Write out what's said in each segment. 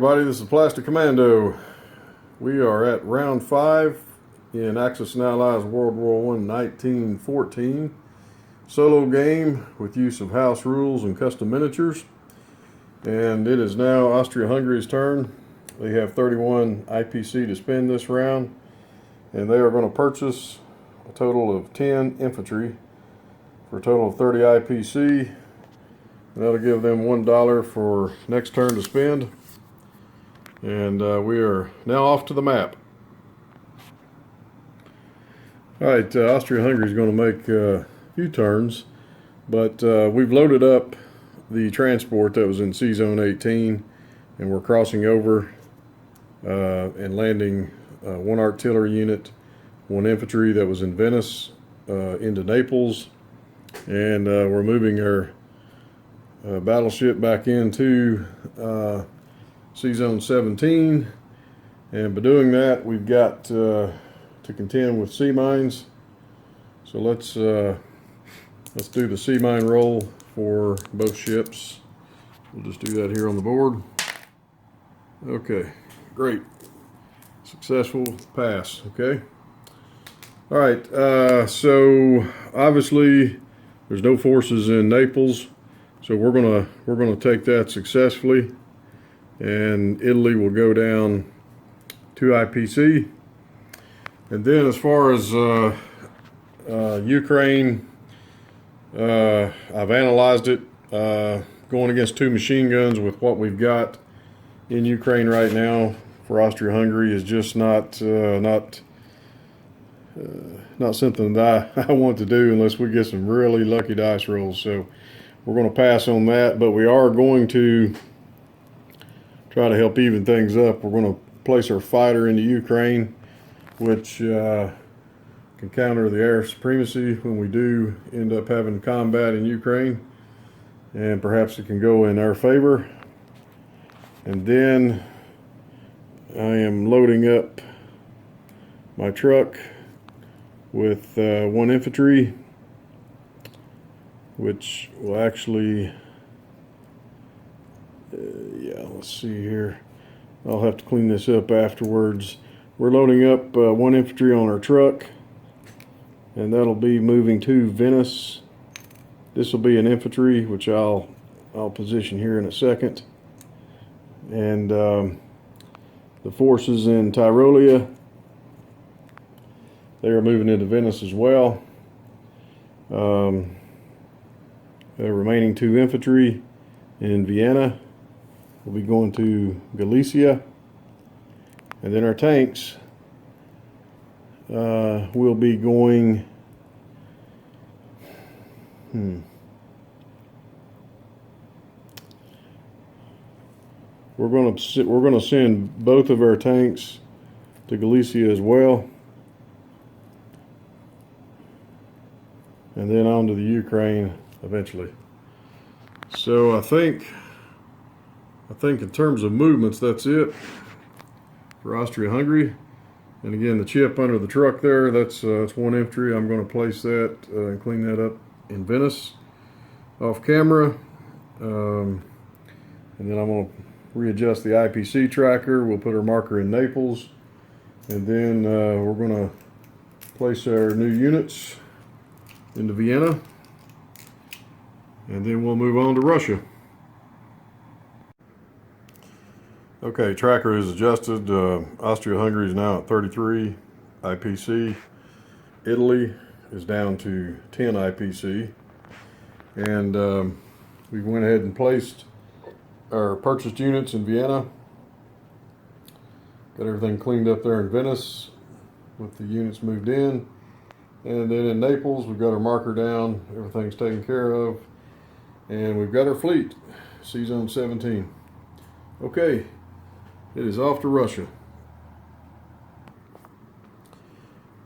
everybody, this is Plastic Commando. We are at round 5 in Axis and Allies World War I 1914. Solo game with use of house rules and custom miniatures. And it is now Austria-Hungary's turn. They have 31 IPC to spend this round. And they are going to purchase a total of 10 infantry for a total of 30 IPC. And that'll give them $1 for next turn to spend. And we are now off to the map. Alright, Austria-Hungary is going to make a few turns, but we've loaded up the transport that was in C-Zone 18, and we're crossing over and landing one artillery unit, one infantry that was in Venice into Naples, and we're moving our battleship back into C-Zone 17, and by doing that we've got to contend with sea mines. So let's do the sea mine roll for both ships. We'll just do that here on the board. Okay, great, successful pass. Okay, all right, so obviously there's no forces in Naples, so we're gonna take that successfully, and Italy will go down 2 IPC. And then as far as Ukraine, I've analyzed it. Going against 2 machine guns with what we've got in Ukraine right now for Austria-Hungary is just not something that I want to do unless we get some really lucky dice rolls. So we're going to pass on that, but we are going to try to help even things up. We're going to place our fighter into Ukraine, which can counter the air supremacy when we do end up having combat in Ukraine, and perhaps it can go in our favor. And then I am loading up my truck with 1 infantry, which will actually yeah, let's see here, I'll have to clean this up afterwards. We're loading up 1 infantry on our truck, and that'll be moving to Venice. This will be an infantry, which I'll position here in a second. And the forces in Tyrolia, they are moving into Venice as well. The remaining 2 infantry in Vienna will be going to Galicia. And then our tanks will be going we're going to send both of our tanks to Galicia as well, and then on to the Ukraine eventually. So I think in terms of movements, that's it for Austria-Hungary. And again, the chip under the truck there, that's 1 infantry. I'm going to place that and clean that up in Venice off camera. And then I'm going to readjust the IPC tracker. We'll put our marker in Naples. And then we're going to place our new units into Vienna. And then we'll move on to Russia. Okay, tracker is adjusted. Austria-Hungary is now at 33 IPC. Italy is down to 10 IPC. And we went ahead and placed our purchased units in Vienna. Got everything cleaned up there in Venice with the units moved in. And then in Naples, we've got our marker down. Everything's taken care of. And we've got our fleet, C-Zone 17. Okay. It is off to Russia.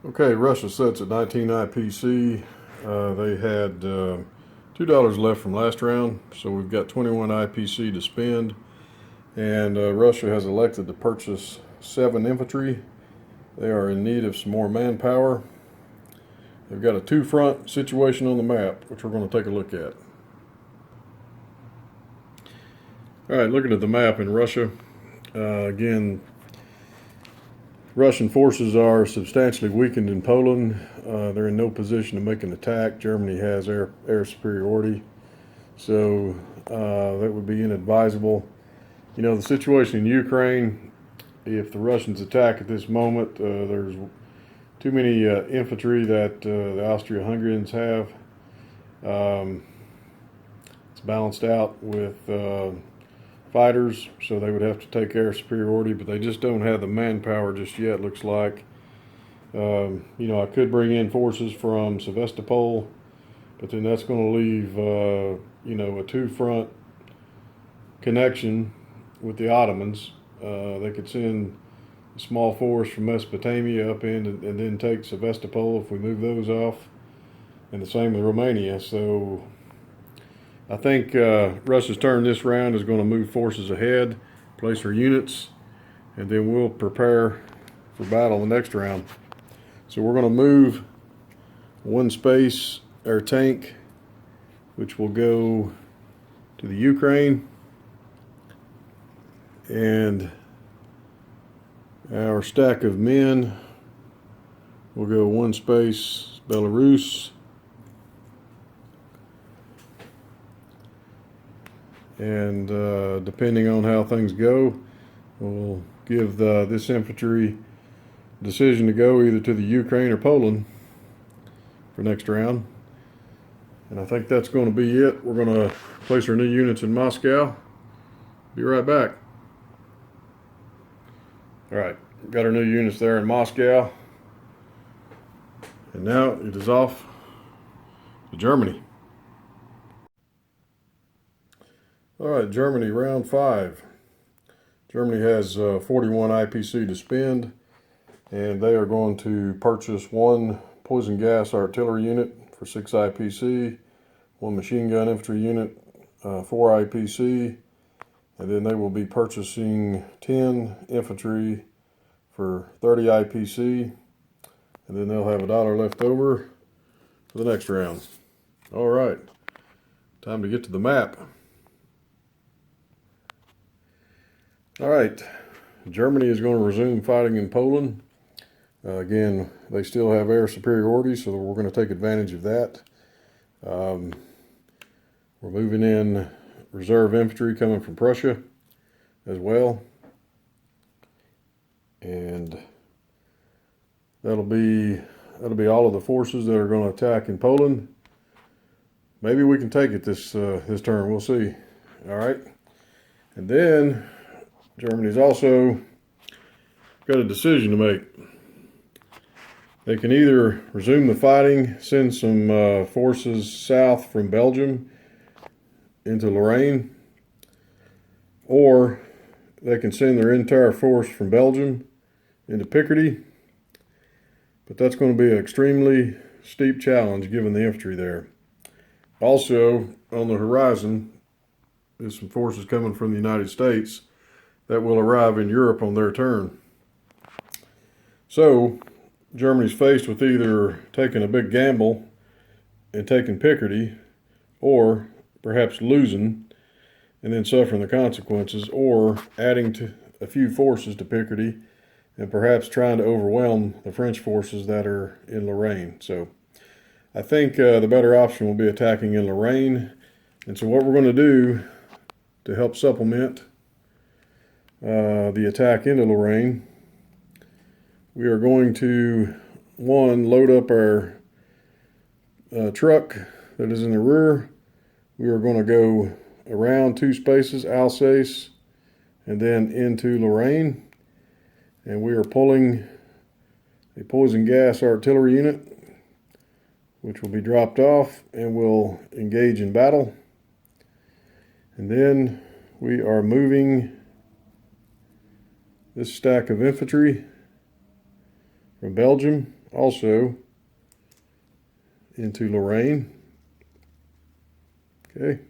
Okay, Russia sets at 19 IPC. They had $2 left from last round, so we've got 21 IPC to spend. And Russia has elected to purchase 7 infantry. They are in need of some more manpower. They've got a 2-front situation on the map, which we're going to take a look at. All right, looking at the map in Russia, Again, Russian forces are substantially weakened in Poland. They're in no position to make an attack. Germany has air superiority, so that would be inadvisable. You know, the situation in Ukraine, if the Russians attack at this moment, there's too many infantry that the Austria-Hungarians have. It's balanced out with fighters, so they would have to take air superiority, but they just don't have the manpower just yet, looks like. You know, I could bring in forces from Sevastopol, but then that's going to leave, you know, a two-front connection with the Ottomans. They could send a small force from Mesopotamia up in and then take Sevastopol if we move those off, and the same with Romania. So I think Russia's turn this round is going to move forces ahead, place our units, and then we'll prepare for battle the next round. So we're going to move one space, our tank, which will go to the Ukraine, and our stack of men will go one space, Belarus. And depending on how things go, we'll give this infantry decision to go either to the Ukraine or Poland for next round. And I think that's going to be it. We're going to place our new units in Moscow. Be right back. All right, got our new units there in Moscow. And now it is off to Germany. All right, Germany, round 5. Germany has 41 IPC to spend, and they are going to purchase one poison gas artillery unit for 6 IPC, one machine gun infantry unit, 4 IPC, and then they will be purchasing 10 infantry for 30 IPC, and then they'll have $1 left over for the next round. All right, time to get to the map. All right, Germany is going to resume fighting in Poland. Again, they still have air superiority, so we're going to take advantage of that. We're moving in reserve infantry coming from Prussia as well. And that'll be all of the forces that are going to attack in Poland. Maybe we can take it this turn. We'll see. All right, and then Germany's also got a decision to make. They can either resume the fighting, send some forces south from Belgium into Lorraine, or they can send their entire force from Belgium into Picardy. But that's going to be an extremely steep challenge given the infantry there. Also, on the horizon is some forces coming from the United States that will arrive in Europe on their turn. So Germany's faced with either taking a big gamble and taking Picardy, or perhaps losing and then suffering the consequences, or adding to a few forces to Picardy and perhaps trying to overwhelm the French forces that are in Lorraine. So I think the better option will be attacking in Lorraine. And so what we're going to do to help supplement the attack into Lorraine, we are going to, load up our truck that is in the rear. We are going to go around 2 spaces, Alsace, and then into Lorraine. And we are pulling a poison gas artillery unit, which will be dropped off and will engage in battle. And then we are moving this stack of infantry from Belgium also into Lorraine. Okay.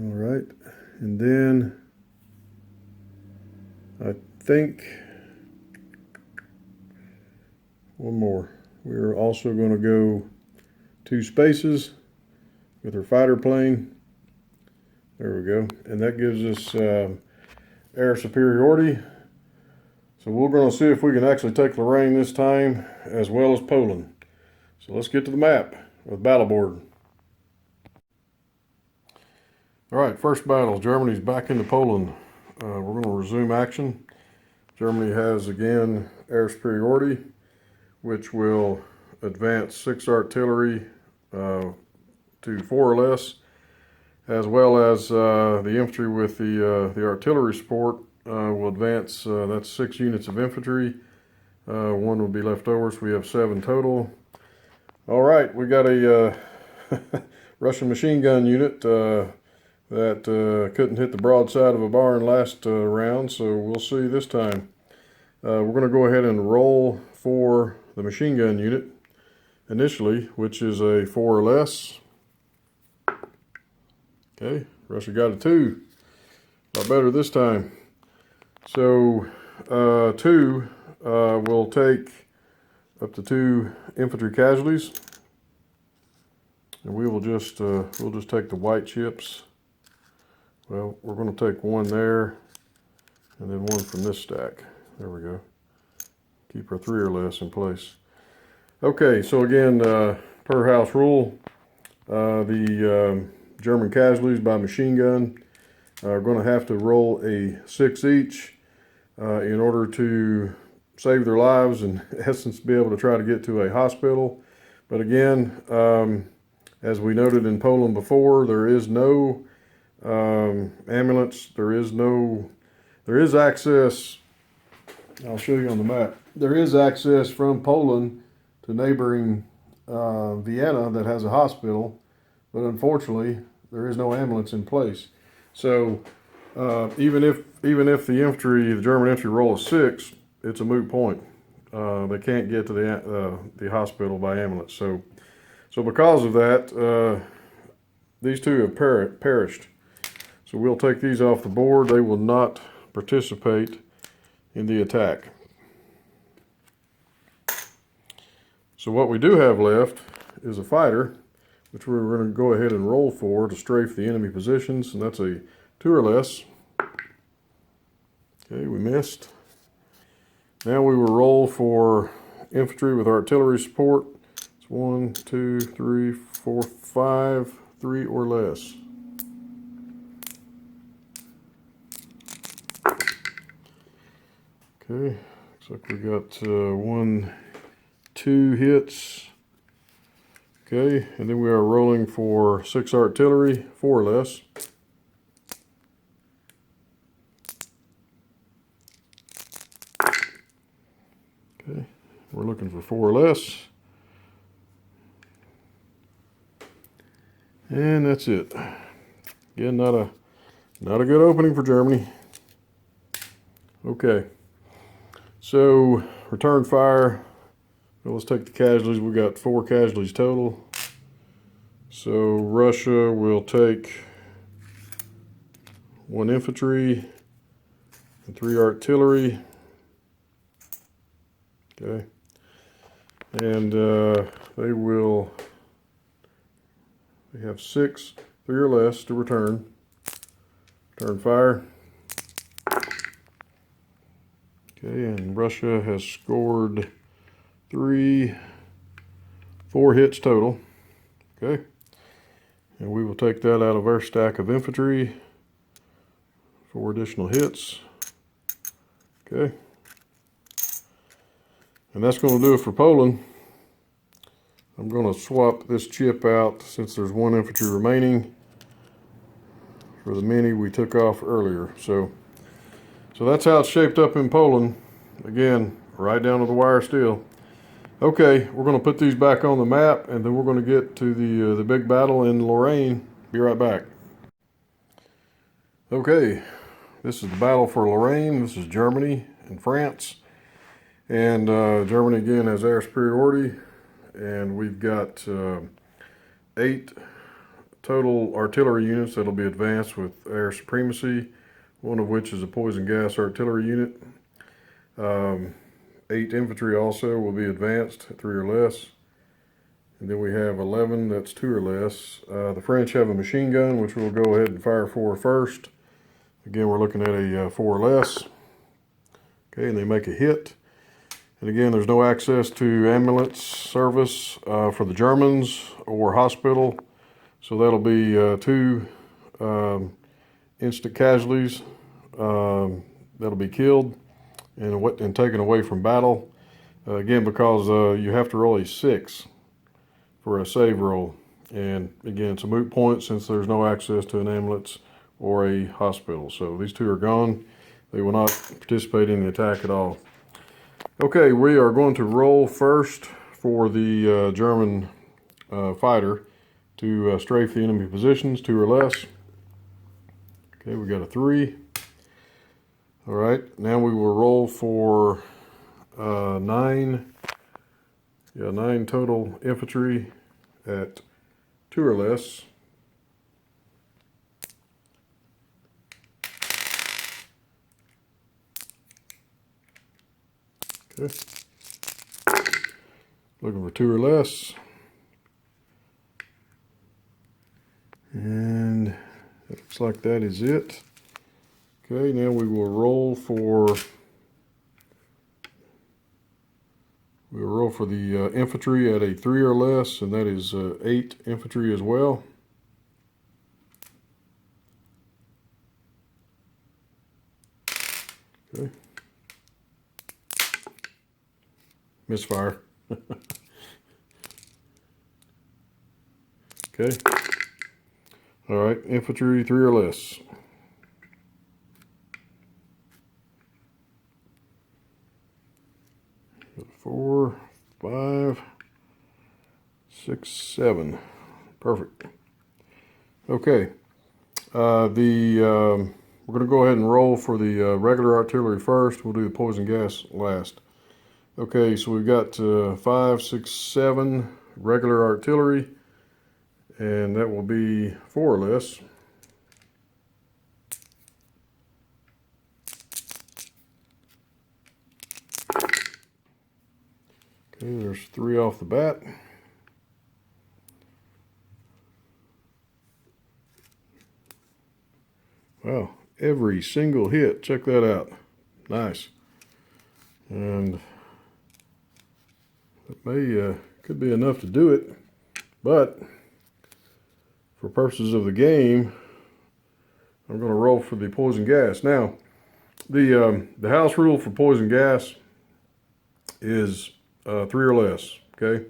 All right. And then I think one more. We're also going to go 2 spaces with our fighter plane There we go. And that gives us air superiority. So we're going to see if we can actually take Lorraine this time, as well as Poland. So let's get to the map with battle board. All right, first battle. Germany's back into Poland. We're going to resume action. Germany has, again, air superiority, which will advance 6 artillery to 4 or less, as well as the infantry with the artillery support will advance. That's 6 units of infantry. 1 will be left over, so we have 7 total. All right, we got a Russian machine gun unit that couldn't hit the broadside of a barn last round, so we'll see this time. We're going to go ahead and roll for the machine gun unit initially, which is a 4 or less. Okay, Russia got a 2. A lot better this time. So 2 will take up to 2 infantry casualties, and we will just we'll just take the white chips. Well, we're going to take 1 there, and then 1 from this stack. There we go. Keep our 3 or less in place. Okay, so again, per house rule, the German casualties by machine gun are going to have to roll a 6 each in order to save their lives and, in essence, be able to try to get to a hospital. But again, as we noted in Poland before, there is no ambulance. There is access. I'll show you on the map. There is access from Poland to neighboring Vienna that has a hospital, but unfortunately, there is no ambulance in place. So even if the German infantry roll a 6, it's a moot point. They can't get to the hospital by ambulance. So because of that, these 2 have perished. So we'll take these off the board. They will not participate in the attack. So what we do have left is a fighter, which we're going to go ahead and roll for to strafe the enemy positions, and that's a 2 or less. Okay, we missed. Now we will roll for infantry with artillery support. It's 1, 2, 3, 4, 5, 3 or less. Okay, looks like we got 1, 2 hits. Okay, and then we are rolling for 6 artillery, 4 or less. Okay, we're looking for 4 or less. And that's it. Again, not a good opening for Germany. Okay. So, return fire. Well, let's take the casualties. We got 4 casualties total. So, Russia will take 1 infantry and 3 artillery. Okay. And they have 6, 3 or less to return. Return fire. Okay, and Russia has scored 4 hits total. Okay, and we will take that out of our stack of infantry. 4 additional hits. Okay, and that's going to do it for Poland. I'm going to swap this chip out since there's 1 infantry remaining for the mini we took off earlier. So that's how it's shaped up in Poland. Again, right down to the wire still. Okay, we're going to put these back on the map, and then we're going to get to the big battle in Lorraine. Be right back. Okay, this is the battle for Lorraine. This is Germany and France. And Germany, again, has air superiority. And we've got 8 total artillery units that'll be advanced with air supremacy, one of which is a poison gas artillery unit. 8 infantry also will be advanced, 3 or less. And then we have 11, that's 2 or less. The French have a machine gun, which we'll go ahead and fire for first. Again, we're looking at a 4 or less. Okay, and they make a hit. And again, there's no access to ambulance service for the Germans or hospital. So that'll be 2 instant casualties that'll be killed and taken away from battle. Again, because you have to roll a 6 for a save roll. And again, it's a moot point since there's no access to an ambulance or a hospital. So these 2 are gone. They will not participate in the attack at all. Okay, we are going to roll first for the German fighter to strafe the enemy positions, 2 or less. Okay, we got a 3. All right, now we will roll for 9. Yeah, 9 total infantry at 2 or less. Okay. Looking for 2 or less. And it looks like that is it. Okay, now we will roll for the infantry at a 3 or less, and that is 8 infantry as well. Okay. Misfire. Okay. All right, infantry 3 or less. Four, 5, 6, 7. Perfect. Okay. We're going to go ahead and roll for the regular artillery first. We'll do the poison gas last. Okay, so we've got 5, 6, 7 regular artillery, and that will be 4 or less. Okay, there's 3 off the bat. Wow, every single hit. Check that out. Nice. And it may could be enough to do it, but for purposes of the game, I'm going to roll for the poison gas. Now, the house rule for poison gas is 3 or less, okay?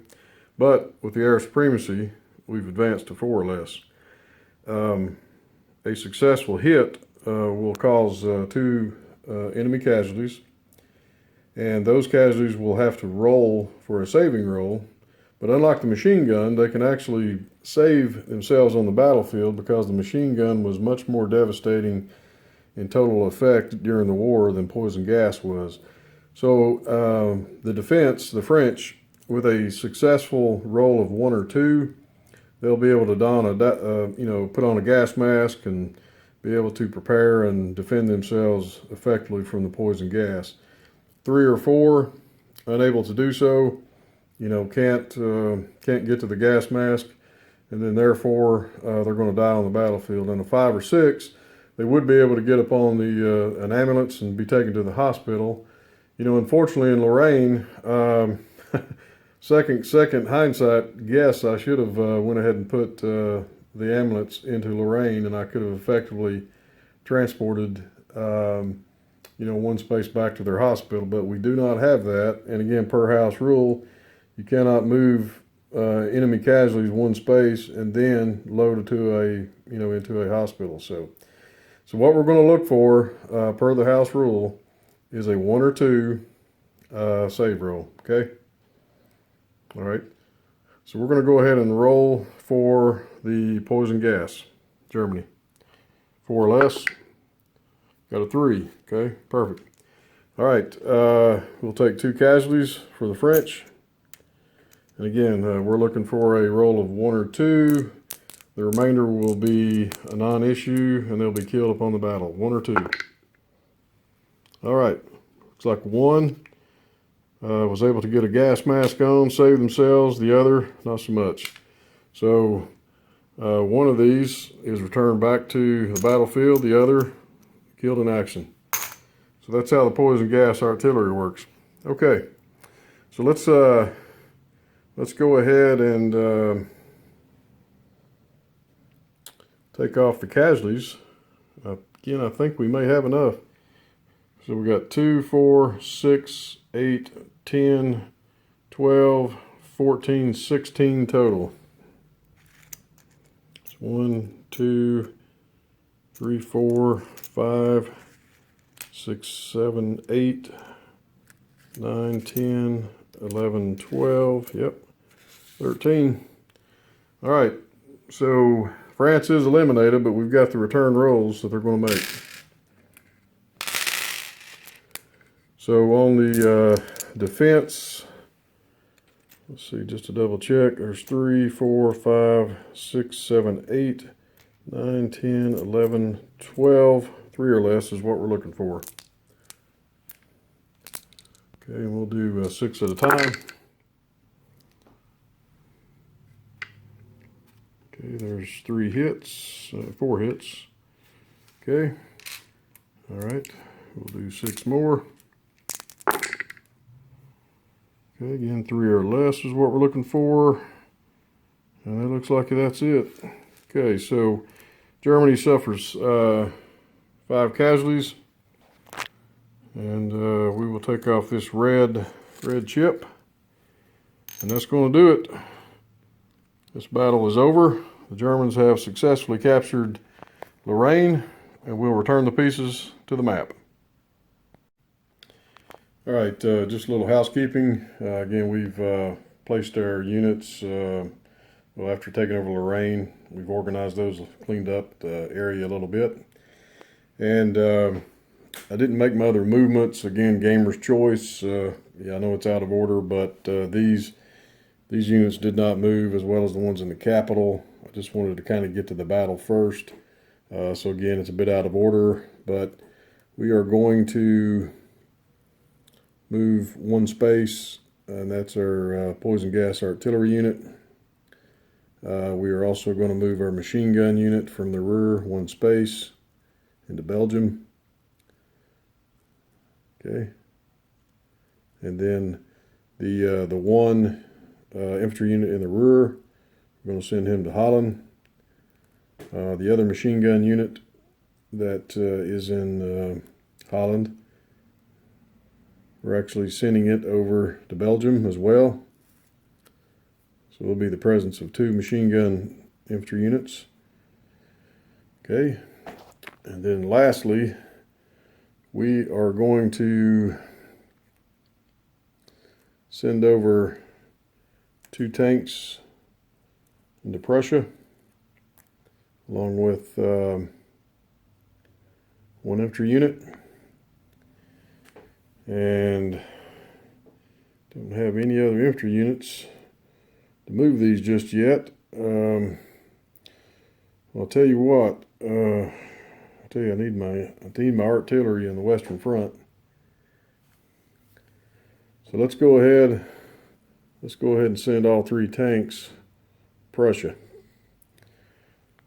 But with the air supremacy, we've advanced to 4 or less. A successful hit will cause 2 enemy casualties, and those casualties will have to roll for a saving roll. But unlike the machine gun, they can actually save themselves on the battlefield because the machine gun was much more devastating in total effect during the war than poison gas was. So the defense, the French, with a successful roll of 1 or 2, they'll be able to don put on a gas mask and be able to prepare and defend themselves effectively from the poison gas. 3 or 4, unable to do so, can't get to the gas mask, and then therefore they're going to die on the battlefield. And a 5 or 6, they would be able to get up on an ambulance and be taken to the hospital. Unfortunately in Lorraine, second hindsight, yes, I should have went ahead and put the ambulance into Lorraine, and I could have effectively transported one space back to their hospital, but we do not have that. And again, per house rule, you cannot move enemy casualties 1 space and then load it to into a hospital. So what we're going to look for per the house rule is a 1 or 2 save roll. Okay. All right. So we're going to go ahead and roll for the poison gas. Germany. 4 or less. Got a 3. Okay. Perfect. All right. We'll take 2 casualties for the French. And again, we're looking for a roll of 1 or 2. The remainder will be a non-issue, and they'll be killed upon the battle. 1 or 2. All right. Looks like 1. was able to get a gas mask on, save themselves. The other, not so much. So one of these is returned back to the battlefield. The other killed in action. So that's how the poison gas artillery works. Okay, so let's go ahead and take off the casualties. Again, I think we may have enough. So we got 2, 4, 6, 8, 10, 12, 14, 16 total. So 1, 2, 3, 4, 5, 6, 7, 8, 9, 10, 11, 12, yep, 13. All right, so France is eliminated, but we've got the return rolls that they're going to make. So on the defense, let's see, just to double check, there's 3, 4, 5, 6, 7, 8, 9, 10, 11, 12. 3 or less is what we're looking for. Okay, and we'll do 6 at a time. Okay, there's 3 hits, 4 hits. Okay, all right, we'll do 6 more. Okay, again, 3 or less is what we're looking for. And it looks like that's it. Okay, so Germany suffers 5 casualties. And we will take off this red chip. And that's going to do it. This battle is over. The Germans have successfully captured Lorraine, and we'll return the pieces to the map. All right, just a little housekeeping. Again, we've placed our units, well, after taking over Lorraine, we've organized those, cleaned up the area a little bit. And I didn't make my other movements. Again, gamer's choice. Yeah, I know it's out of order, but these units did not move as well as the ones in the capital. I just wanted to kind of get to the battle first. So again, it's a bit out of order, but we are going to move 1 space, and that's our poison gas artillery unit. We are also going to move our machine gun unit from the rear 1 space into Belgium. Okay, and then the 1 infantry unit in the rear, we're going to send him to Holland. The other machine gun unit that is in Holland, we're actually sending it over to Belgium as well. So it'll be the presence of 2 machine gun infantry units. Okay, and then lastly, we are going to send over 2 tanks into Prussia, along with 1 infantry unit. And don't have any other infantry units to move these just yet. Well, I'll tell you what. I need my artillery in the Western Front. So let's go ahead and send all 3 tanks to Prussia,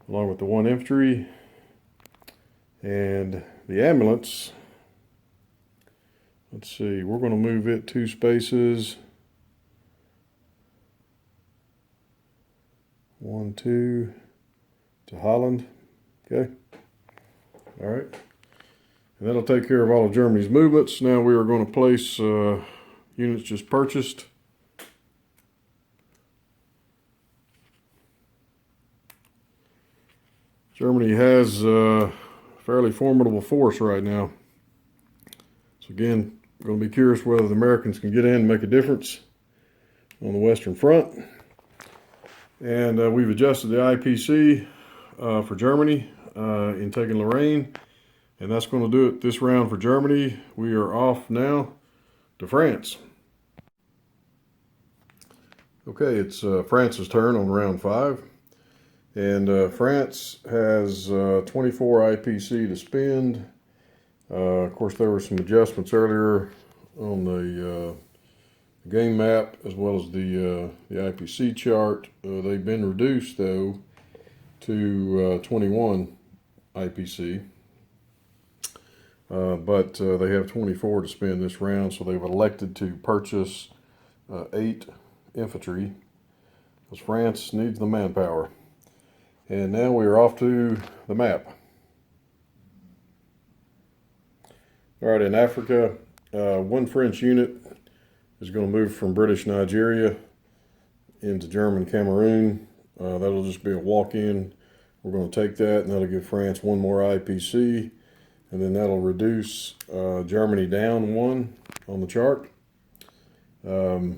along with the 1 infantry and the ambulance. Let's see, we're going to move it 2 spaces. 1, 2 to Holland. Okay. All right. And that'll take care of all of Germany's movements. Now we are going to place units just purchased. Germany has a fairly formidable force right now. So again, I'm going to be curious whether the Americans can get in and make a difference on the Western Front. And we've adjusted the IPC for Germany in taking Lorraine. And that's going to do it this round for Germany. We are off now to France. Okay, it's France's turn on round 5. And France has 24 IPC to spend. Of course, there were some adjustments earlier on the game map as well as the IPC chart. They've been reduced though to 21 IPC, but they have 24 to spend this round, so they've elected to purchase 8 infantry because France needs the manpower. And now we are off to the map. All right, in Africa, one French unit is going to move from British Nigeria into German Cameroon. That'll just be a walk-in. We're going to take that, and that'll give France one more IPC, and then that'll reduce Germany down 1 on the chart. The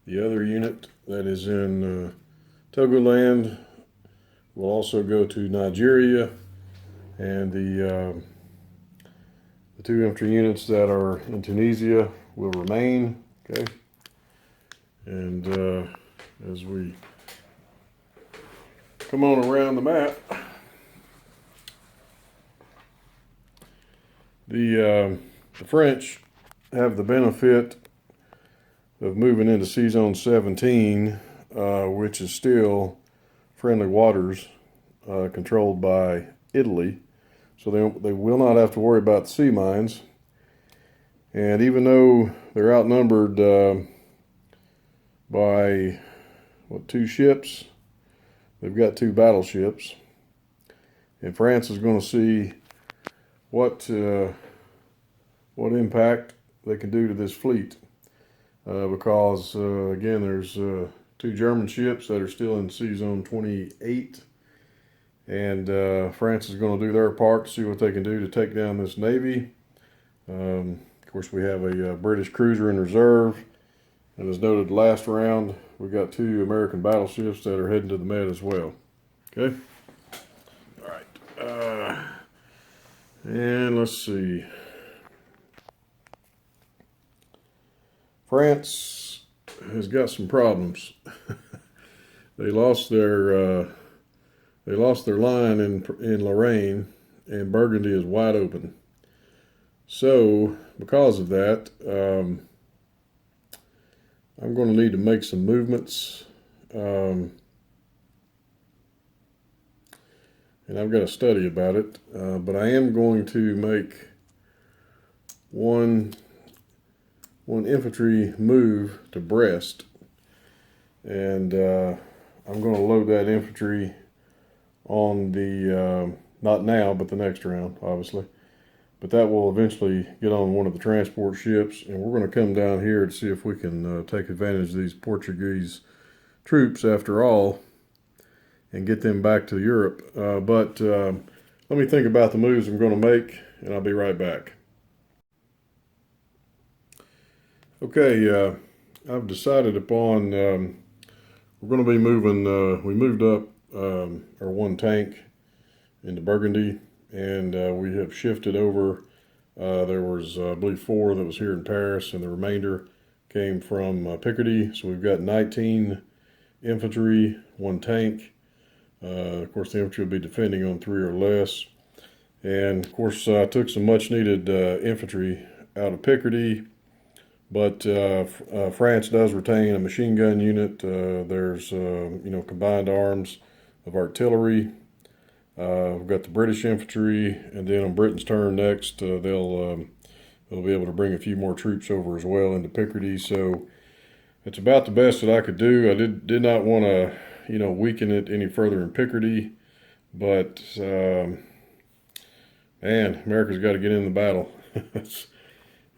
other unit that is in Togoland will also go to Nigeria, and the 2 infantry units that are in Tunisia will remain. Okay, and as we come on around the map, the French have the benefit of moving into Sea Zone 17, which is still friendly waters controlled by Italy. So they will not have to worry about the sea mines. And even though they're outnumbered by, 2 ships, they've got 2 battleships. And France is going to see what impact they can do to this fleet. Because, again, there's 2 German ships that are still in Sea Zone 28. And France is going to do their part to see what they can do to take down this Navy. Of course, we have a British cruiser in reserve. And as noted last round, we got 2 American battleships that are heading to the Med as well. Okay? All right. And let's see. France has got some problems. They lost their line in Lorraine, and Burgundy is wide open. So, because of that, I'm going to need to make some movements, and I've got to study about it. But I am going to make one infantry move to Brest, and I'm going to load that infantry on the, not now, but the next round, obviously. But that will eventually get on one of the transport ships, and we're going to come down here to see if we can take advantage of these Portuguese troops, after all, and get them back to Europe. But let me think about the moves I'm going to make, and I'll be right back. Okay, I've decided upon, we're going to be moving, we moved up our 1 tank into Burgundy, and we have shifted over. There was, I believe, 4 that was here in Paris, and the remainder came from Picardy. So we've got 19 infantry, 1 tank. Of course, the infantry will be defending on 3 or less. And of course, I took some much needed infantry out of Picardy, but France does retain a machine gun unit. There's combined arms of artillery. We've got the British infantry, and then on Britain's turn next, they'll be able to bring a few more troops over as well into Picardy. So it's about the best that I could do. I did not want to, weaken it any further in Picardy, but man, America's got to get in the battle.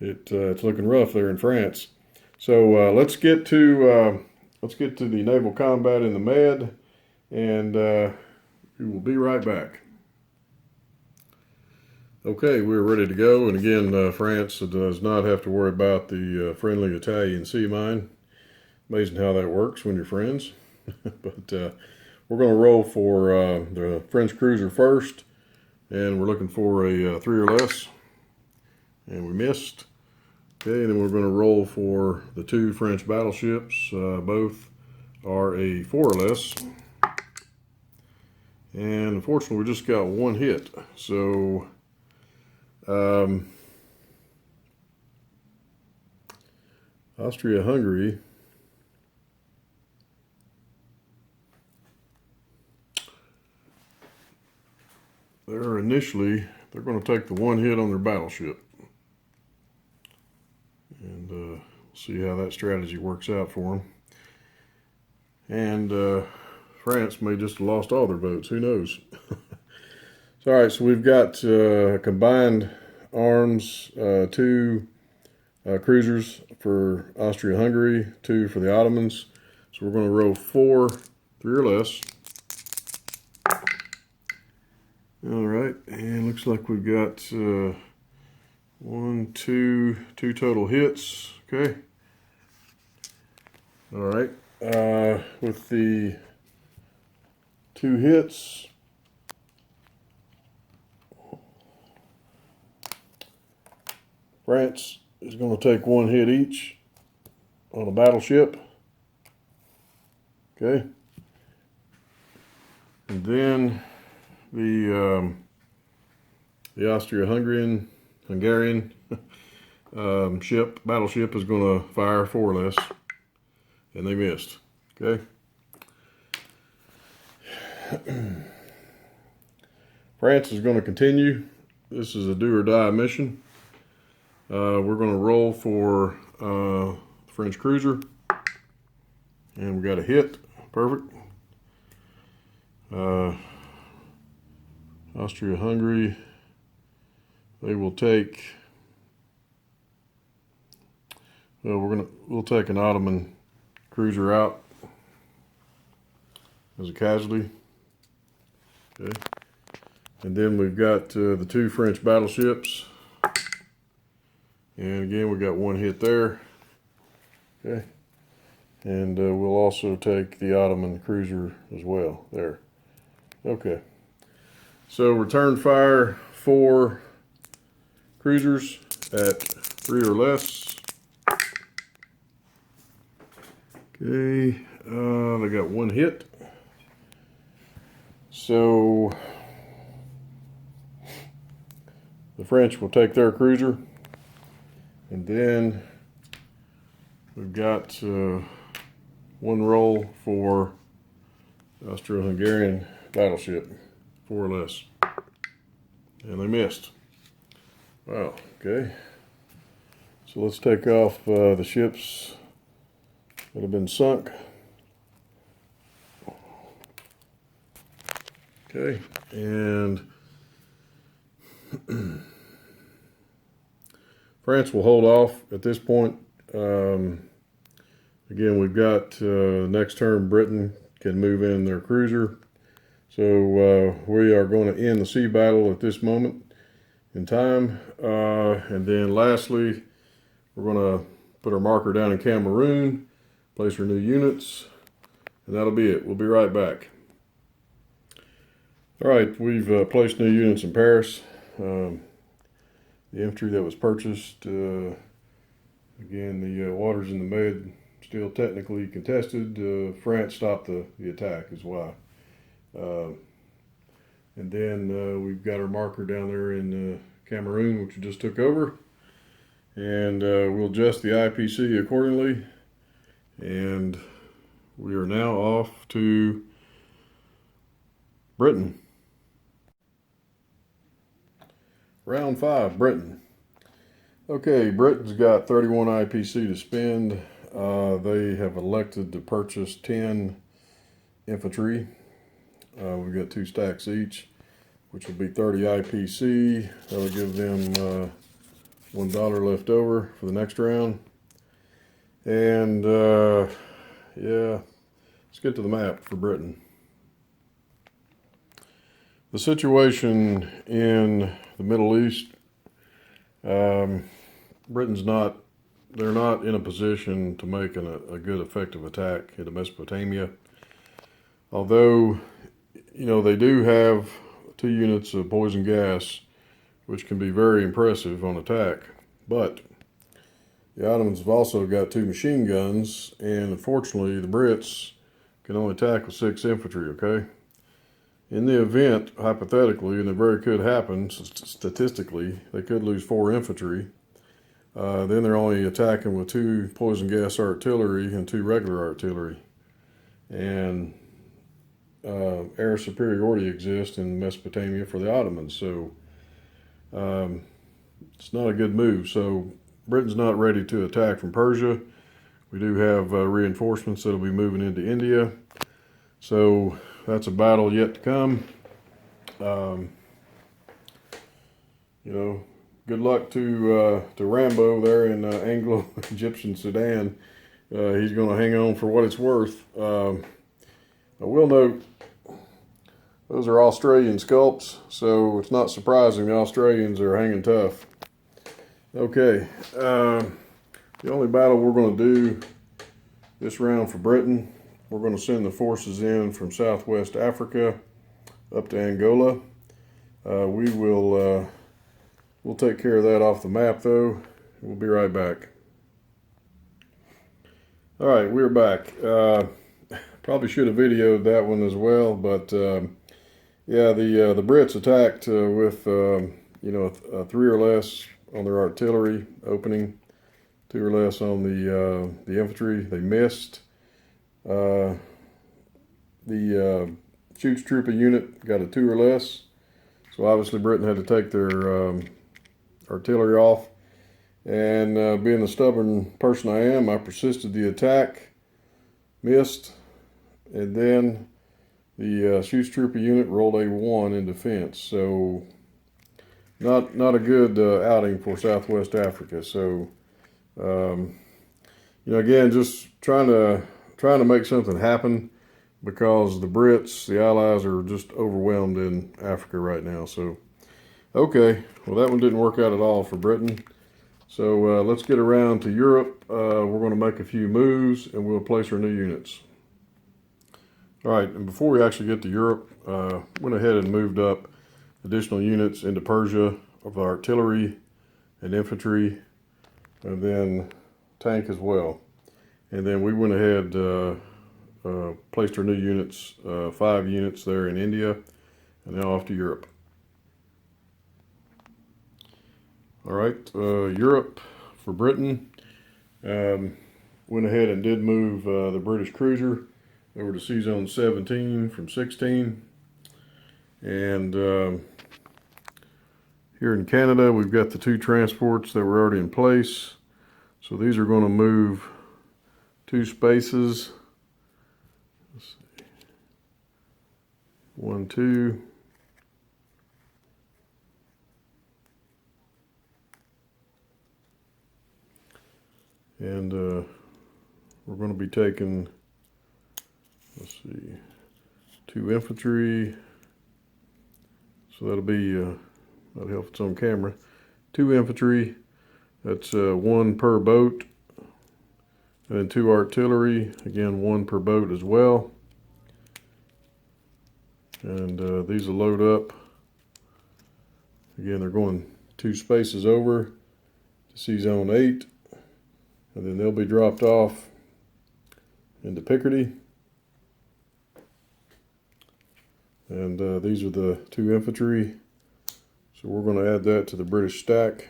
It's looking rough there in France. So let's get to the naval combat in the Med, and we will be right back. Okay, we're ready to go, and again, France does not have to worry about the friendly Italian sea mine. Amazing how that works when you're friends. But we're going to roll for the French cruiser first, and we're looking for a 3 or less, and we missed. Okay, and then we're going to roll for the 2 French battleships. Both are a 4 or less. And unfortunately, we just got 1 hit. So, Austria-Hungary they're going to take the one hit on their battleship. And we'll see how that strategy works out for them. And France may just have lost all their boats. Who knows? So, all right, so we've got combined arms, 2 cruisers for Austria-Hungary, 2 for the Ottomans. So we're going to roll 4, 3 or less. All right, and looks like we've got 1, 2 total hits. Okay. All right. With the 2 hits, France is going to take 1 hit each on a battleship. Okay. And then the Austria-Hungarian battleship is going to fire 4 or less, and they missed. Okay. France is going to continue. This is a do or die mission. We're going to roll for the French cruiser, and we got a hit. Perfect. Austria-Hungary, they will take, we'll take an Ottoman cruiser out as a casualty. Okay. And then we've got the 2 French battleships. And again, we got 1 hit there. Okay. And we'll also take the Ottoman cruiser as well there. Okay. So return fire 4 cruisers at 3 or less. Okay, they got 1 hit. So the French will take their cruiser, and then we've got 1 roll for Austro-Hungarian battleship. 4 or less. And they missed. Wow, okay. So let's take off the ships that have been sunk. Okay, and France will hold off at this point. Again, we've got next turn Britain can move in their cruiser. So we are going to end the sea battle at this moment in time. And then lastly, we're going to put our marker down in Cameroon, place our new units, and that'll be it. We'll be right back. All right, we've placed new units in Paris. The infantry that was purchased, again, the waters in the Med still technically contested. France stopped the attack is why. And then we've got our marker down there in Cameroon, which we just took over. And we'll adjust the IPC accordingly. And we are now off to Britain. Round 5, Britain. Okay, Britain's got 31 IPC to spend. They have elected to purchase 10 infantry. We've got 2 stacks each, which will be 30 IPC. That'll give them $1 left over for the next round. And yeah, let's get to the map for Britain. The situation in the Middle East, Britain's not, they're not in a position to make a good effective attack into Mesopotamia. Although, you know, they do have 2 units of poison gas, which can be very impressive on attack. But the Ottomans have also got 2 machine guns, and unfortunately the Brits can only tackle 6 infantry, okay? In the event, hypothetically, and it very could happen, statistically, they could lose 4 infantry. Then they're only attacking with 2 poison gas artillery and 2 regular artillery. And air superiority exists in Mesopotamia for the Ottomans. So it's not a good move. So Britain's not ready to attack from Persia. We do have reinforcements that will be moving into India. So that's a battle yet to come. You know, good luck to Rambo there in Anglo-Egyptian Sudan. He's going to hang on for what it's worth. I will note, those are Australian sculpts, so it's not surprising the Australians are hanging tough. Okay, the only battle we're going to do this round for Britain, we're going to send the forces in from Southwest Africa up to Angola. We'll take care of that off the map though. We'll be right back. All right, we're back. Probably should have videoed that one as well, but yeah, the Brits attacked with 3 or less on their artillery opening, 2 or less on the infantry. They missed. The shoots trooper unit got a 2 or less, so obviously Britain had to take their artillery off. And being the stubborn person I am, I persisted the attack, missed, and then the shoots trooper unit rolled a 1 in defense. So not a good outing for Southwest Africa. So again, just trying to make something happen, because the Brits, the Allies, are just overwhelmed in Africa right now. So okay, well, that one didn't work out at all for Britain. So let's get around to Europe. We're going to make a few moves and we'll place our new units. All right, and before we actually get to Europe, went ahead and moved up additional units into Persia of artillery and infantry, and then tank as well. And then we went ahead, placed our new units, 5 units there in India, and now off to Europe. All right, Europe for Britain. Went ahead and did move the British cruiser over to Sea Zone 17 from 16. And here in Canada, we've got the 2 transports that were already in place. So these are going to move 2 spaces. Let's see. 1, 2. And we're going to be taking, let's see, 2 infantry. So that'll be, that'll help if it's on camera. 2 infantry, that's 1 per boat. And then 2 artillery, again 1 per boat as well. And these will load up. Again, they're going 2 spaces over to Sea Zone 8. And then they'll be dropped off into Picardy. And these are the 2 infantry. So we're going to add that to the British stack.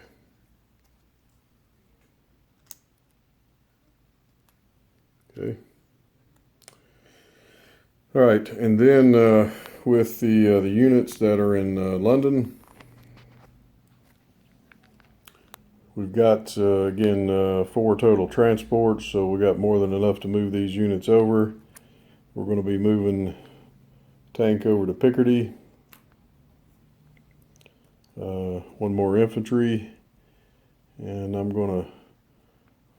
Okay. All right, and then with the units that are in London, we've got, again, 4 total transports, so we got more than enough to move these units over. We're going to be moving tank over to Picardy. 1 more infantry, and I'm going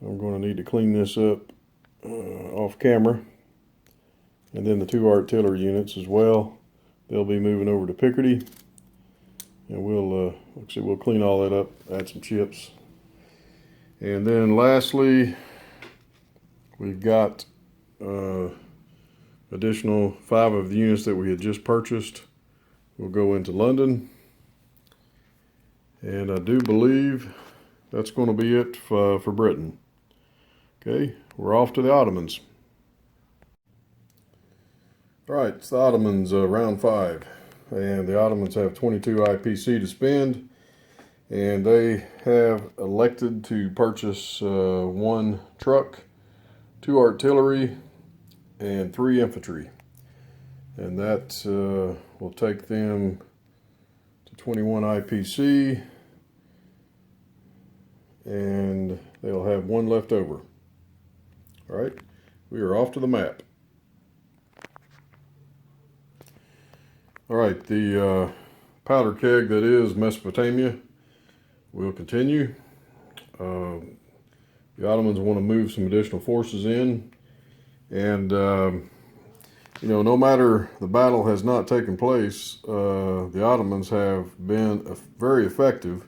to need to clean this up off camera. And then the 2 artillery units as well. They'll be moving over to Picardy, and we'll clean all that up, add some chips. And then lastly, we've got additional 5 of the units that we had just purchased will go into London. And I do believe that's going to be it for Britain. Okay, we're off to the Ottomans. All right, it's the Ottomans round 5. And the Ottomans have 22 IPC to spend. and they have elected to purchase 1 truck, 2 artillery, and 3 infantry. And that will take them to 21 IPC, and they'll have 1 left over. All right, we are off to the map. All right, the powder keg that is Mesopotamia will continue. The Ottomans want to move some additional forces in, and you know, no matter the battle has not taken place, the Ottomans have been very effective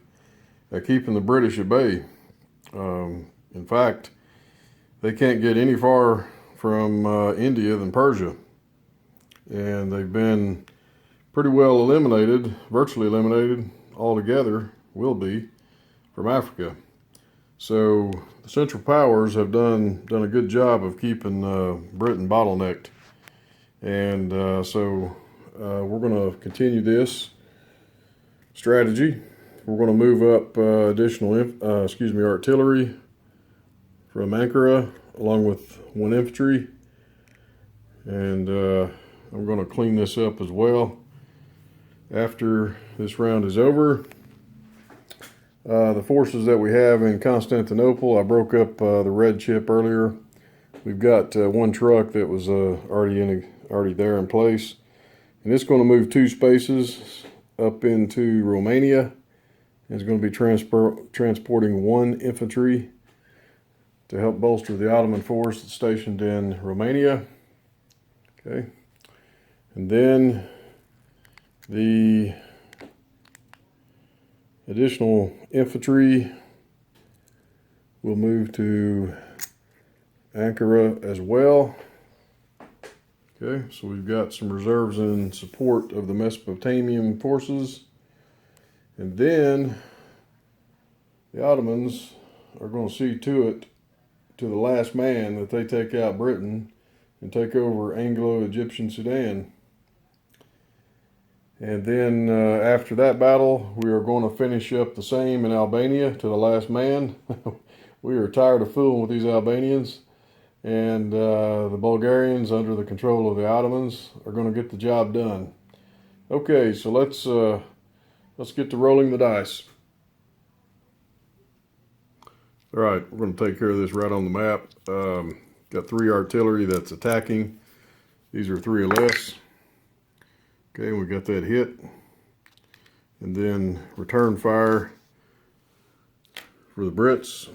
at keeping the British at bay. In fact, they can't get any far from India than Persia, and they've been pretty well eliminated, virtually eliminated altogether, will be, from Africa. So the Central Powers have done a good job of keeping Britain bottlenecked, and so we're going to continue this strategy. We're going to move up additional artillery from Ankara, along with 1 infantry, and I'm going to clean this up as well after this round is over. The forces that we have in Constantinople, I broke up the red chip earlier. We've got 1 truck that was already there in place, and it's going to move 2 spaces up into Romania. It's going to be transporting 1 infantry to help bolster the Ottoman force that's stationed in Romania. Okay, and then the additional infantry will move to Ankara as well. Okay, so we've got some reserves in support of the Mesopotamian forces. And then the Ottomans are going to see to it, to the last man, that they take out Britain and take over Anglo-Egyptian Sudan. And then after that battle, we are going to finish up the same in Albania to the last man. We are tired of fooling with these Albanians, and the Bulgarians, under the control of the Ottomans, are going to get the job done. Okay, so let's get to rolling the dice. All right, we're going to take care of this right on the map. Got 3 artillery that's attacking. These are 3 or less. Okay, we got that hit. And then return fire for the Brits.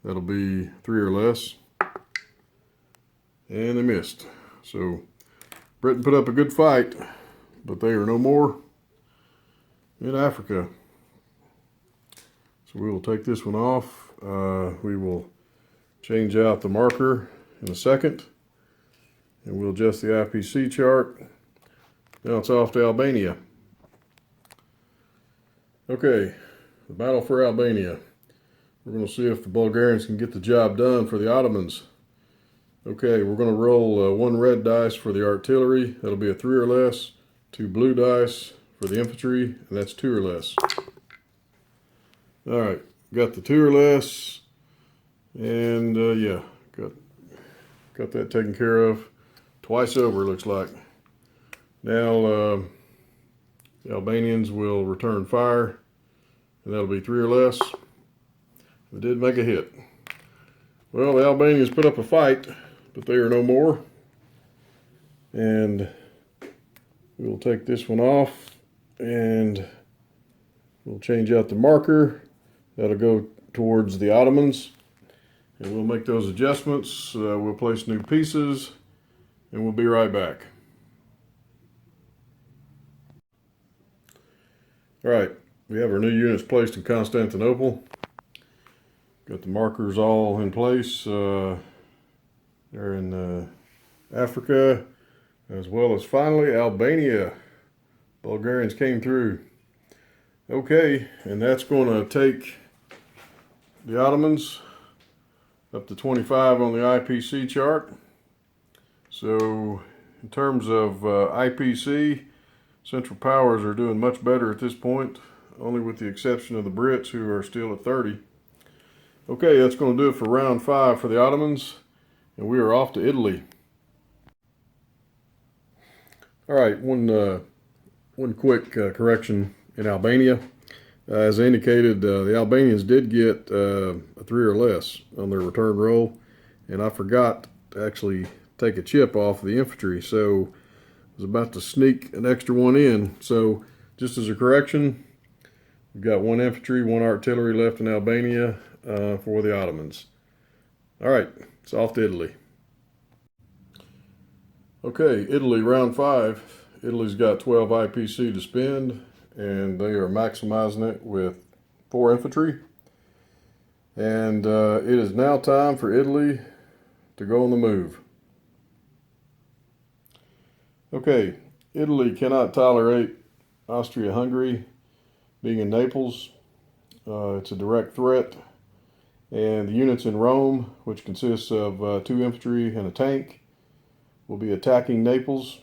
That'll be 3 or less. And they missed. So Britain put up a good fight, but they are no more in Africa. So we will take this one off. We will change out the marker in a second, and we'll adjust the IPC chart. Now it's off to Albania. Okay, the battle for Albania. We're going to see if the Bulgarians can get the job done for the Ottomans. Okay, we're going to roll 1 red dice for the artillery. That'll be a 3 or less. 2 blue dice for the infantry, and that's 2 or less. All right, got the 2 or less, and yeah, got that taken care of. Twice over, looks like. Now the Albanians will return fire, and that'll be 3 or less. They did make a hit. Well, the Albanians put up a fight, but they are no more. And we'll take this one off, and we'll change out the marker. That'll go towards the Ottomans, and we'll make those adjustments. We'll place new pieces, and we'll be right back. All right, we have our new units placed in Constantinople. Got the markers all in place. They're in Africa, as well as finally Albania. Bulgarians came through. Okay, and that's going to take the Ottomans up to 25 on the IPC chart. So in terms of IPC, Central Powers are doing much better at this point. only with the exception of the Brits, who are still at 30. Okay, that's going to do it for round 5 for the Ottomans, and we are off to Italy. All right, one quick correction in Albania. As indicated, the Albanians did get a 3 or less on their return roll, and I forgot to actually take a chip off the infantry, so I was about to sneak an extra one in. So just as a correction, we've got 1 infantry, 1 artillery left in Albania for the Ottomans. All right, it's off to Italy. Okay, Italy, round 5. Italy's got 12 IPC to spend, and they are maximizing it with 4 infantry. And it is now time for Italy to go on the move. Okay, Italy cannot tolerate Austria-Hungary being in Naples. It's a direct threat. And the units in Rome, which consists of 2 infantry and a tank, will be attacking Naples.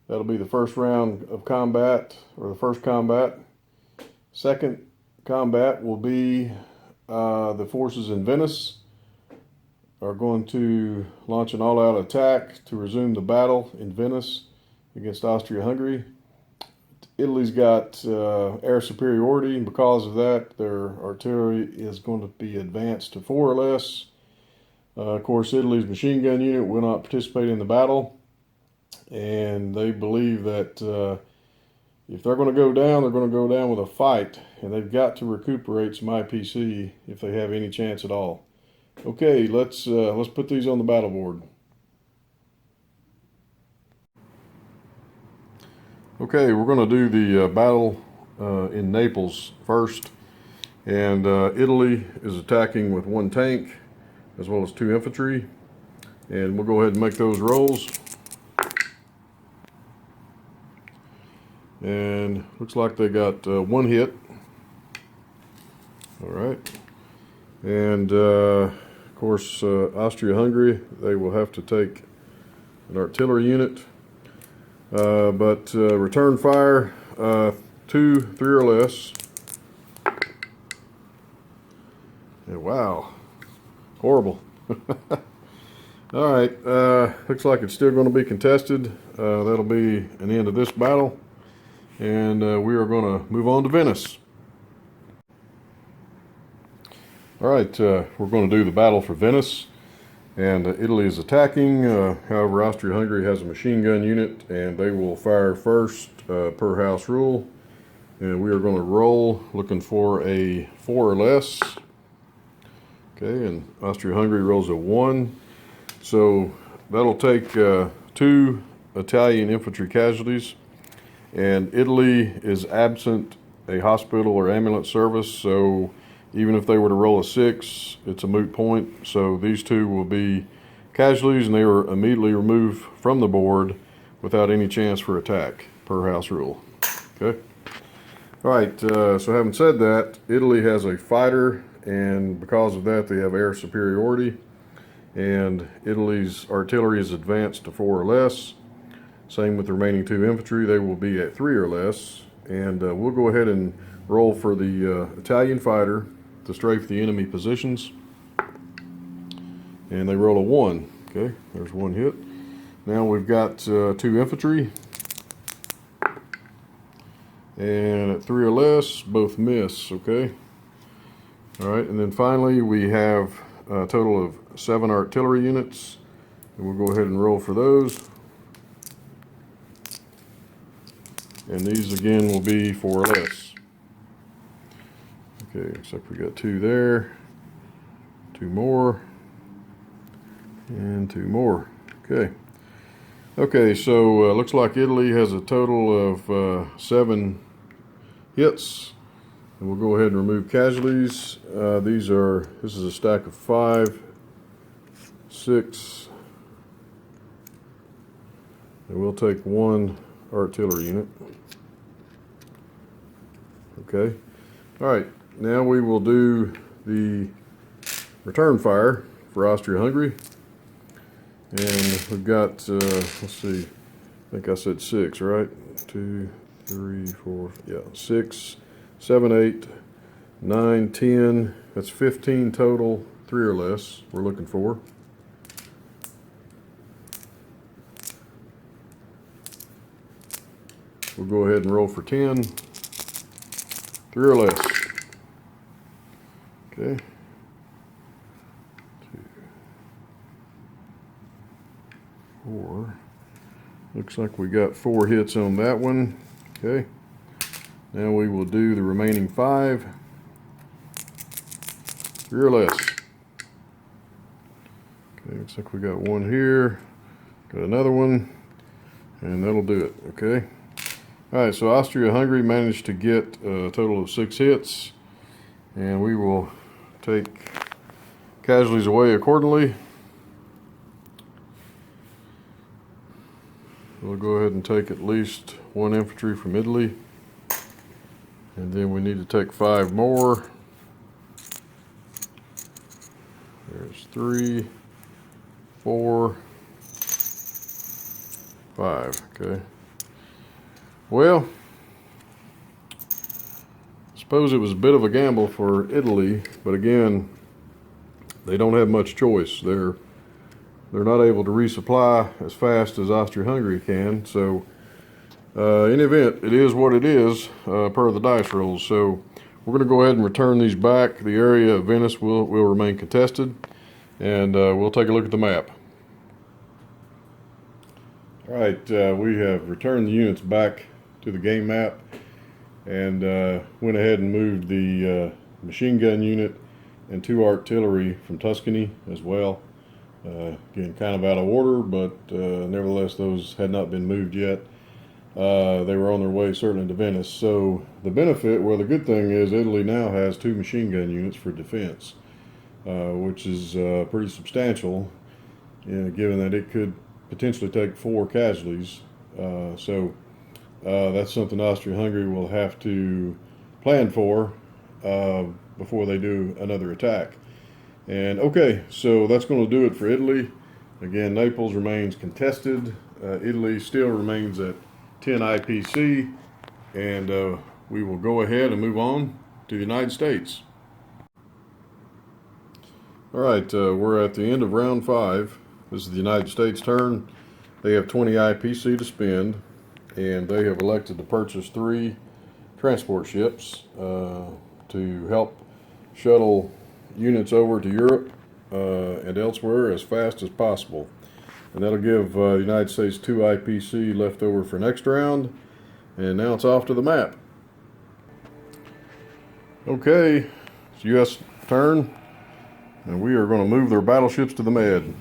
That'll be the first round of combat, or the first combat. Second combat will be the forces in Venice are going to launch an all-out attack to resume the battle in Venice against Austria-Hungary. Italy's got air superiority, and because of that, their artillery is going to be advanced to 4 or less. Of course, Italy's machine gun unit will not participate in the battle, and they believe that if they're going to go down, they're going to go down with a fight, and they've got to recuperate some IPC if they have any chance at all. Okay, let's put these on the battle board. Okay, we're going to do the battle in Naples first, and Italy is attacking with 1 tank as well as 2 infantry, and we'll go ahead and make those rolls. And looks like they got 1 hit. All right, and of course Austria-Hungary, they will have to take an artillery unit. But return fire, 2, 3 or less. And wow, horrible. All right, looks like it's still going to be contested. That'll be an end of this battle, and we are going to move on to Venice. All right, we're going to do the battle for Venice. And Italy is attacking. However, Austria-Hungary has a machine gun unit, and they will fire first per house rule. And we are going to roll, looking for a 4 or less. Okay, and Austria-Hungary rolls a 1. So that'll take 2 Italian infantry casualties. And Italy is absent a hospital or ambulance service, so even if they were to roll a 6, it's a moot point. So these 2 will be casualties, and they were immediately removed from the board without any chance for attack per house rule. Okay. All right. So having said that, Italy has a fighter, and because of that, they have air superiority. And Italy's artillery is advanced to 4 or less. Same with the remaining 2 infantry; they will be at 3 or less. And we'll go ahead and roll for the Italian fighter to strafe the enemy positions, and they roll a 1. Okay, there's 1 hit. Now we've got 2 infantry, and at 3 or less, both miss. Okay, all right, and then finally we have a total of 7 artillery units, and we'll go ahead and roll for those. And these again will be 4 or less. Okay, except we got 2 there, 2 more, and 2 more. Okay. Okay, so looks like Italy has a total of 7 hits. And we'll go ahead and remove casualties. This is a stack of 5, 6, and we'll take 1 artillery unit. Okay. All right. Now we will do the return fire for Austria-Hungary. And we've got, let's see, I think I said 6, right? 2, 3, 4, yeah, 6 7, 8, 9, 10. That's 15 total, 3 or less we're looking for. We'll go ahead and roll for 10, 3 or less. Okay. 2, 4. Looks like we got 4 hits on that one. Okay. Now we will do the remaining 5, 3 or less. Okay, looks like we got 1 here, got another one, and that'll do it. Okay. All right, so Austria-Hungary managed to get a total of 6 hits, and we will take casualties away accordingly. We'll go ahead and take at least 1 infantry from Italy, and then we need to take 5 more. There's 3, 4, 5. Okay. Well, I suppose it was a bit of a gamble for Italy, but again, they don't have much choice. They're not able to resupply as fast as Austria-Hungary can. So, in event, it is what it is per the dice rolls. So, we're going to go ahead and return these back. The area of Venice will remain contested, and we'll take a look at the map. All right, we have returned the units back to the game map, and went ahead and moved the machine gun unit and 2 artillery from Tuscany as well. Again, kind of out of order, but nevertheless, those had not been moved yet. They were on their way certainly to Venice. So the benefit, well, the good thing is Italy now has 2 machine gun units for defense, which is pretty substantial, given that it could potentially take 4 casualties. So that's something Austria-Hungary will have to plan for before they do another attack. And okay, so that's going to do it for Italy. Again, Naples remains contested. Italy still remains at 10 IPC, and we will go ahead and move on to the United States. All right, we're at the end of round 5. This is the United States' turn. They have 20 IPC to spend, and they have elected to purchase 3 transport ships to help shuttle units over to Europe and elsewhere as fast as possible. And that'll give the United States 2 IPC left over for next round. And now it's off to the map. Okay, it's U.S. turn, and we are going to move their battleships to the Med.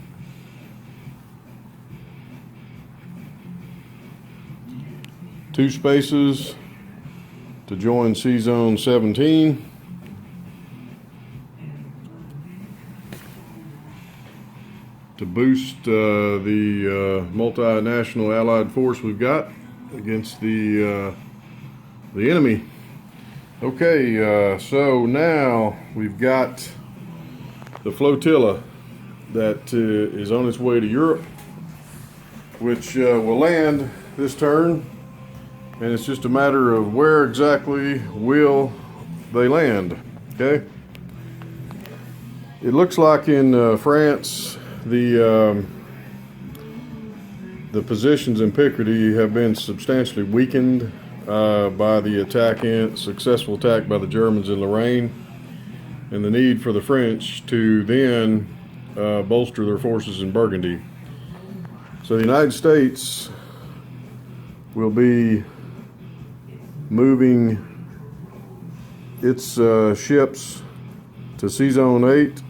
Two spaces to join Sea Zone 17. To boost the multinational allied force we've got against the enemy. Okay, so now we've got the flotilla that is on its way to Europe, which will land this turn, and it's just a matter of where exactly will they land. Okay, it looks like in France the positions in Picardy have been substantially weakened by the successful attack by the Germans in Lorraine, and the need for the French to then bolster their forces in Burgundy. So the United States will be moving its ships to Sea Zone 8,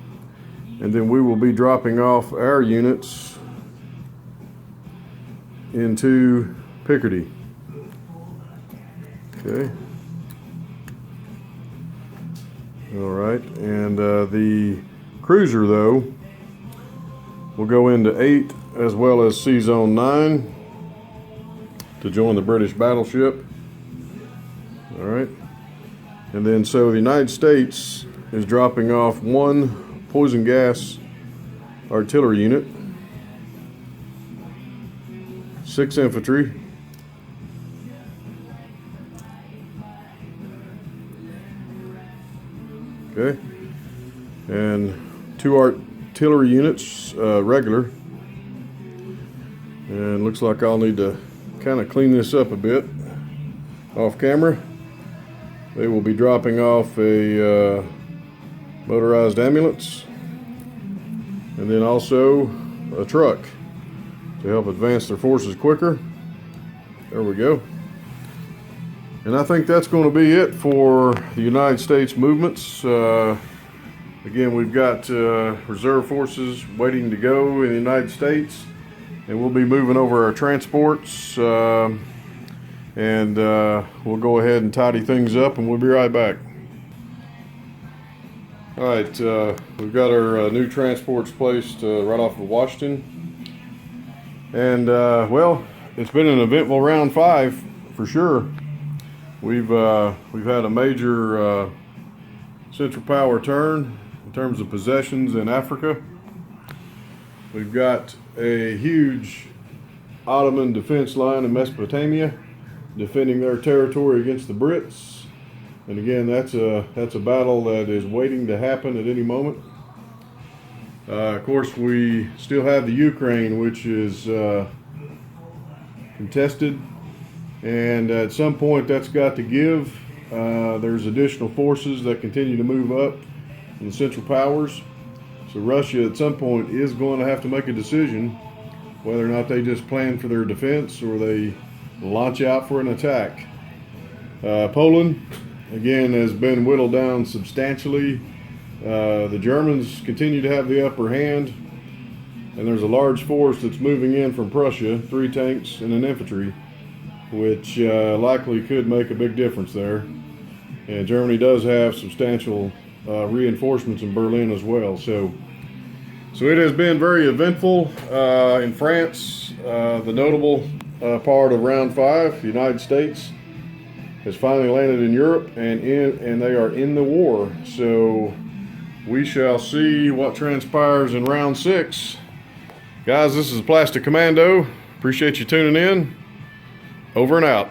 and then we will be dropping off our units into Picardy. Okay. All right, and the cruiser, though, will go into 8 as well as Sea Zone 9 to join the British battleship. All right, and then so the United States is dropping off 1 poison gas artillery unit, 6 infantry, Okay, and 2 artillery units, regular. And looks like I'll need to kind of clean this up a bit off camera. They will be dropping off a motorized ambulance, and then also a truck to help advance their forces quicker. There we go. And I think that's going to be it for the United States movements. Again, we've got reserve forces waiting to go in the United States, and we'll be moving over our transports, and we'll go ahead and tidy things up, and we'll be right back. All right, we've got our new transports placed right off of Washington, and well, it's been an eventful round 5 for sure. We've had a major Central Power turn in terms of possessions in Africa. We've got a huge Ottoman defense line in Mesopotamia, defending their territory against the Brits. And again, that's a battle that is waiting to happen at any moment. Of course, we still have the Ukraine, which is contested, and at some point that's got to give. There's additional forces that continue to move up from the Central Powers. So Russia at some point is going to have to make a decision whether or not they just plan for their defense or they launch out for an attack. Poland, again, has been whittled down substantially. The Germans continue to have the upper hand, and there's a large force that's moving in from Prussia, 3 tanks and an infantry, which likely could make a big difference there. And Germany does have substantial reinforcements in Berlin as well. So it has been very eventful in France. The notable part of round 5, the United States has finally landed in Europe, and they are in the war. So we shall see what transpires in round 6. Guys, this is Plastic Commando. Appreciate you tuning in. Over and out.